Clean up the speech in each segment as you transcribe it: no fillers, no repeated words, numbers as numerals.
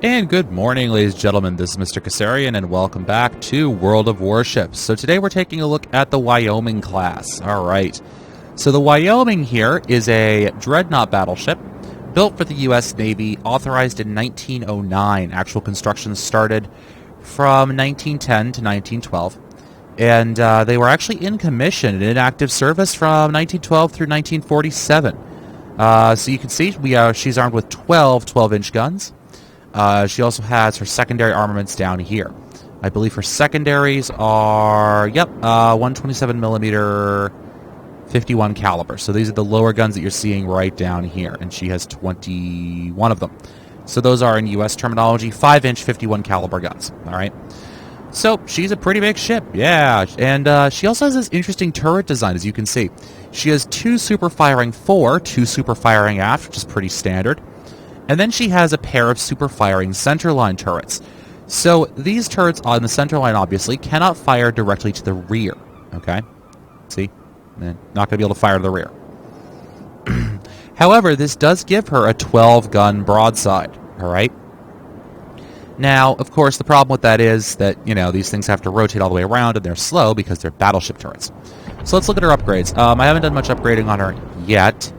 And good morning, ladies and gentlemen. This is Mr. Kassarian, and welcome back to World of Warships. So today we're taking a look at the Wyoming class. All right. So the Wyoming here is a dreadnought battleship built for the U.S. Navy, authorized in 1909. Actual construction started from 1910 to 1912. And they were actually in commission and in active service from 1912 through 1947. So you can see she's armed with 12 12-inch guns. She also has her secondary armaments down here. I believe her secondaries are, 127 millimeter, 51 caliber. So these are the lower guns that you're seeing right down here, and she has 21 of them. So those are, in U.S. terminology, 5-inch, 51 caliber guns. All right. So she's a pretty big ship, yeah. And she also has this interesting turret design, as you can see. She has two super firing fore, two super firing aft, which is pretty standard. And then she has a pair of super firing centerline turrets. So these turrets on the centerline, obviously, cannot fire directly to the rear. Okay? See? Not going to be able to fire to the rear. However, this does give her a 12-gun broadside. All right? Now, of course, the problem with that is that, these things have to rotate all the way around, and they're slow because they're battleship turrets. So let's look at her upgrades. I haven't done much upgrading on her yet.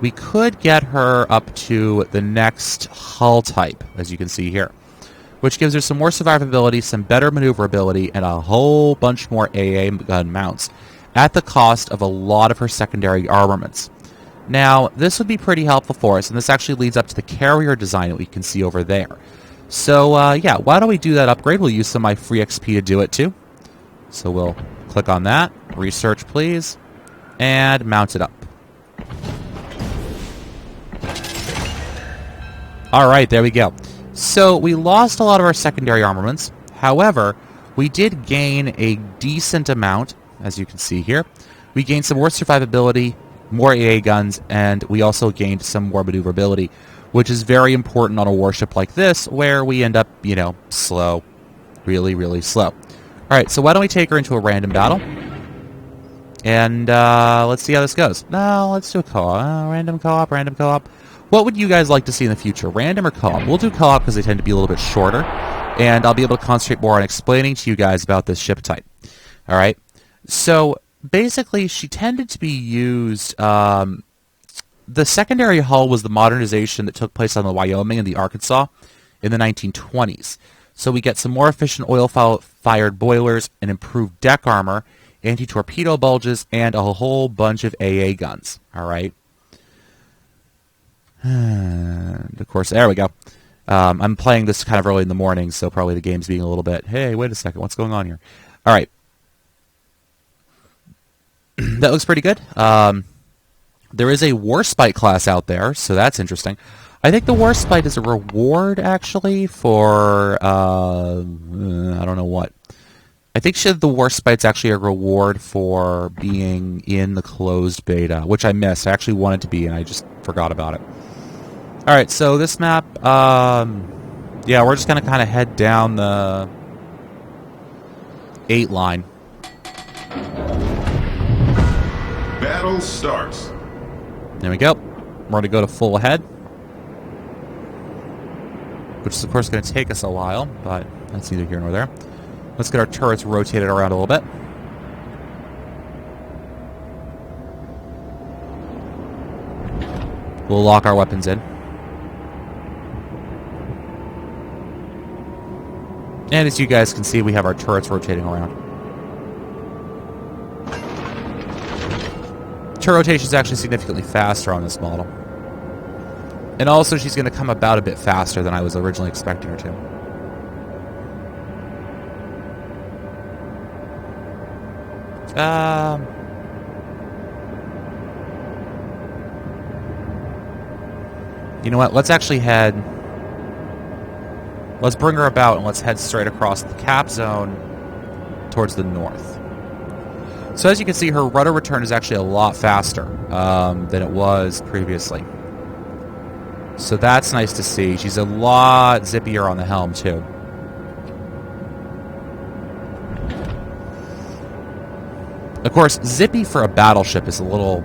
We could get her up to the next hull type, as you can see here, which gives her some more survivability, some better maneuverability, and a whole bunch more AA gun mounts at the cost of a lot of her secondary armaments. Now, this would be pretty helpful for us, and this actually leads up to the carrier design that we can see over there. So, why don't we do that upgrade? We'll use some of my free XP to do it, too. So we'll click on that, research, please, and mount it up. Alright, there we go. So, we lost a lot of our secondary armaments. However, we did gain a decent amount, as you can see here. We gained some more survivability, more AA guns, and we also gained some more maneuverability, which is very important on a warship like this, where we end up, slow. Really, really slow. Alright, so why don't we take her into a random battle? And, let's see how this goes. No, let's do a co-op. Random co-op. What would you guys like to see in the future, random or co-op? We'll do co-op because they tend to be a little bit shorter, and I'll be able to concentrate more on explaining to you guys about this ship type. Alright, so basically she tended to be used, the secondary hull was the modernization that took place on the Wyoming and the Arkansas in the 1920s. So we get some more efficient oil-fired boilers, and improved deck armor, anti-torpedo bulges, and a whole bunch of AA guns. Alright. And of course, there we go. I'm playing this kind of early in the morning, so probably the game's being a little bit, hey, wait a second, what's going on here? Alright. That looks pretty good. There is a Warspite class out there, so that's interesting. I think the Warspite is a reward, actually, for, I don't know what. I think the Warspite's actually a reward for being in the closed beta, which I missed. I actually wanted to be, and I just forgot about it. Alright, so this map, we're just going to kind of head down the 8 line. Battle starts. There we go. We're going to go to full ahead, which is, of course, going to take us a while, but that's neither here nor there. Let's get our turrets rotated around a little bit. We'll lock our weapons in. And as you guys can see, we have our turrets rotating around. Turret rotation is actually significantly faster on this model. And also, she's going to come about a bit faster than I was originally expecting her to. You know what? Let's actually head... Let's bring her about and let's head straight across the cap zone towards the north. So as you can see, her rudder return is actually a lot faster than it was previously. So that's nice to see. She's a lot zippier on the helm, too. Of course, zippy for a battleship is a little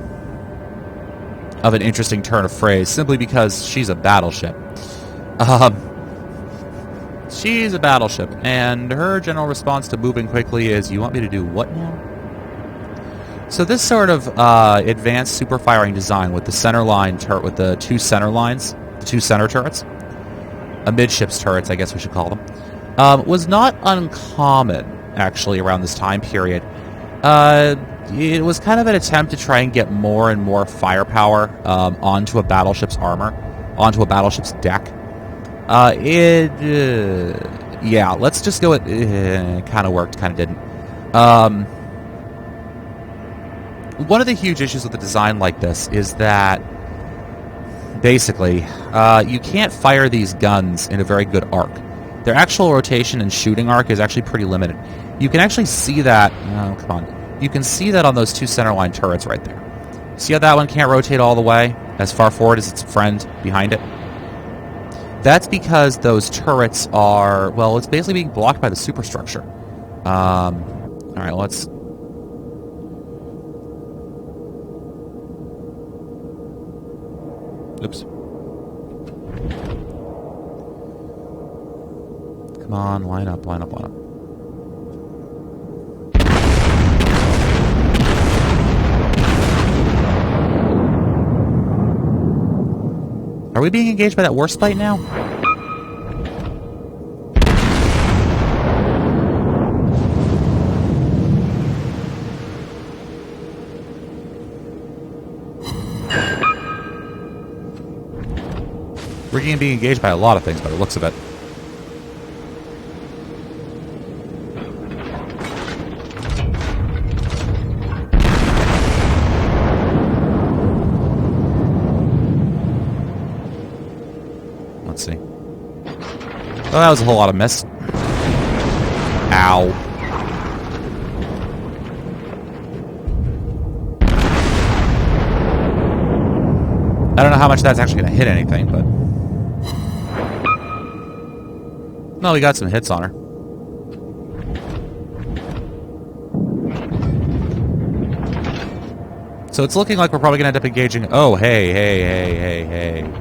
of an interesting turn of phrase, simply because she's a battleship. She's a battleship, and her general response to moving quickly is, you want me to do what now? So this sort of advanced super firing design with the center line turret, with the two center lines, the two center turrets, amidships turrets, I guess we should call them, was not uncommon, actually, around this time period. It was kind of an attempt to try and get more and more firepower onto a battleship's armor, onto a battleship's deck. Yeah, let's just go with, kind of worked, kind of didn't. One of the huge issues with a design like this is that, basically, you can't fire these guns in a very good arc. Their actual rotation and shooting arc is actually pretty limited. You can actually see that, oh, come on. You can see that on those two centerline turrets right there. See how that one can't rotate all the way as far forward as its friend behind it? That's because those turrets are, well, it's basically being blocked by the superstructure. Alright, let's... Oops. Come on, line up, line up, line up. Are we being engaged by that warspite now? We're being engaged by a lot of things by the looks of it. Let's see. Oh, that was a whole lot of miss. Ow. I don't know how much that's actually going to hit anything, but... No, we got some hits on her. So it's looking like we're probably going to end up engaging... Oh, hey, hey, hey, hey, hey.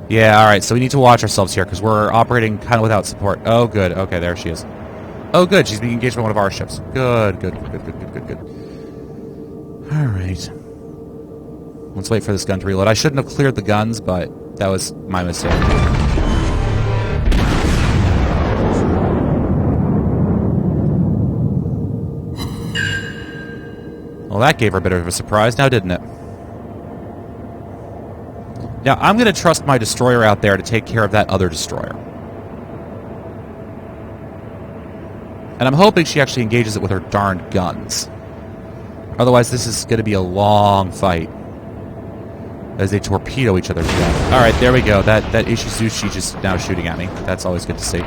Yeah, alright, so we need to watch ourselves here, because we're operating kind of without support. Oh, good. Okay, there she is. Oh, good. She's being engaged by one of our ships. Good, good, good, good, good, good, good. Alright. Let's wait for this gun to reload. I shouldn't have cleared the guns, but that was my mistake. Well, that gave her a bit of a surprise, now didn't it? Now, I'm going to trust my destroyer out there to take care of that other destroyer. And I'm hoping she actually engages it with her darned guns. Otherwise, this is going to be a long fight as they torpedo each other to death. Alright, there we go. That Ishizushi just now shooting at me. That's always good to see.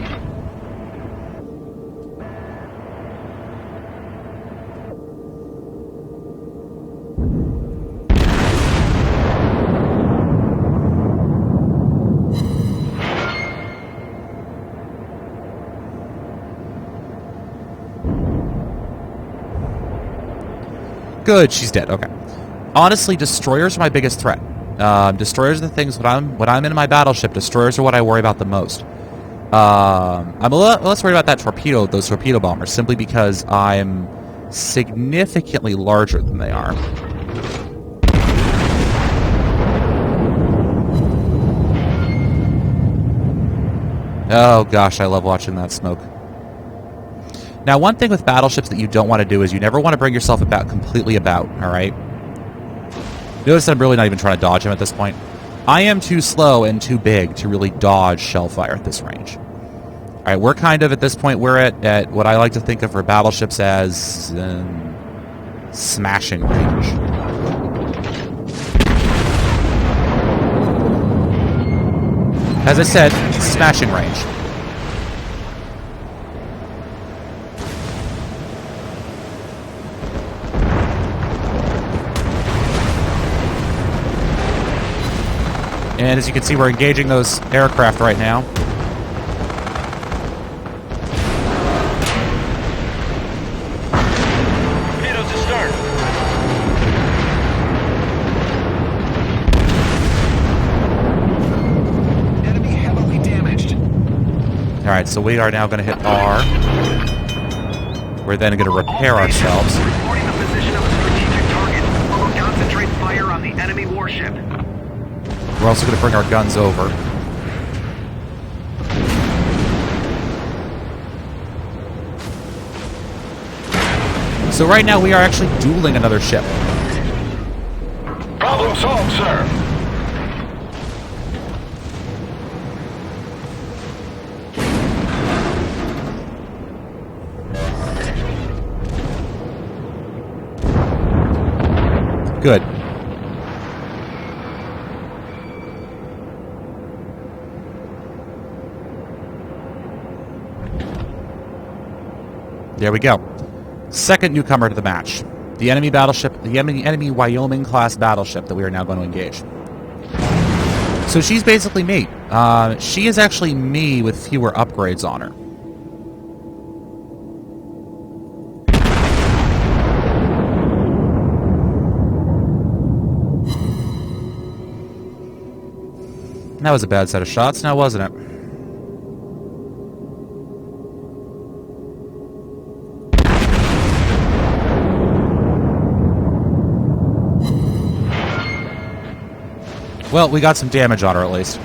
Good, she's dead. Okay. Honestly, destroyers are my biggest threat. Destroyers are the things when I'm in my battleship. Destroyers are what I worry about the most. I'm a lot less worried about that torpedo, those torpedo bombers, simply because I'm significantly larger than they are. Oh gosh, I love watching that smoke. Now, one thing with battleships that you don't want to do is you never want to bring yourself completely about, alright? Notice that I'm really not even trying to dodge him at this point. I am too slow and too big to really dodge shell fire at this range. Alright, we're kind of, at this point, we're at what I like to think of for battleships as... smashing range. As I said, smashing range. And as you can see, we're engaging those aircraft right now. Alright, so we are now going to hit R. We're then going to repair ourselves. Reporting the position of a strategic target. Concentrate fire on the enemy warship. We're also going to bring our guns over. So right now we are actually dueling another ship. Problem solved, sir. Good. There we go. Second newcomer to the match. The enemy battleship, the enemy Wyoming Class Battleship that we are now going to engage. So she's basically me. She is actually me with fewer upgrades on her. That was a bad set of shots, now wasn't it? Well, we got some damage on her at least.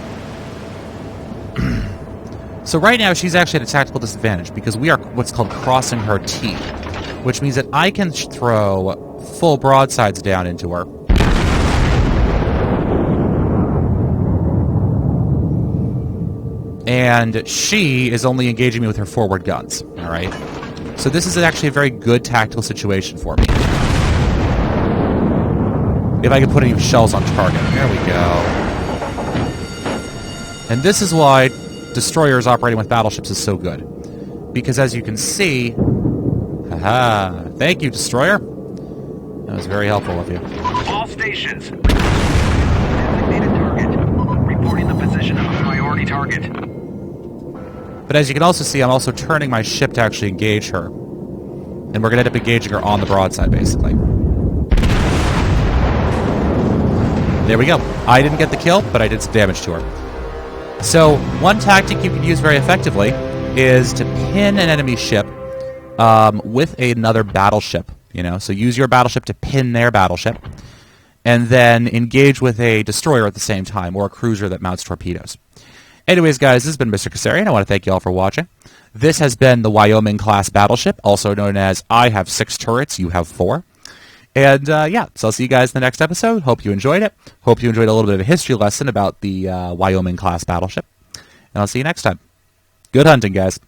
So right now she's actually at a tactical disadvantage because we are what's called crossing her T, which means that I can throw full broadsides down into her. And she is only engaging me with her forward guns, alright? So this is actually a very good tactical situation for me. If I can put any shells on target. There we go. And this is why destroyers operating with battleships is so good. Because as you can see... Haha! Thank you, destroyer! That was very helpful of you. All stations. Designated target. Reporting the position of a priority target. But as you can also see, I'm also turning my ship to actually engage her. And we're going to end up engaging her on the broadside, basically. There we go. I didn't get the kill, but I did some damage to her. So, one tactic you can use very effectively is to pin an enemy ship with another battleship. You know, so use your battleship to pin their battleship, and then engage with a destroyer at the same time, or a cruiser that mounts torpedoes. Anyways, guys, this has been Mr. Kasarian. I want to thank you all for watching. This has been the Wyoming Class Battleship, also known as I have 6 turrets, you have 4. And, yeah, so I'll see you guys in the next episode. Hope you enjoyed it. Hope you enjoyed a little bit of a history lesson about the Wyoming Class Battleship. And I'll see you next time. Good hunting, guys.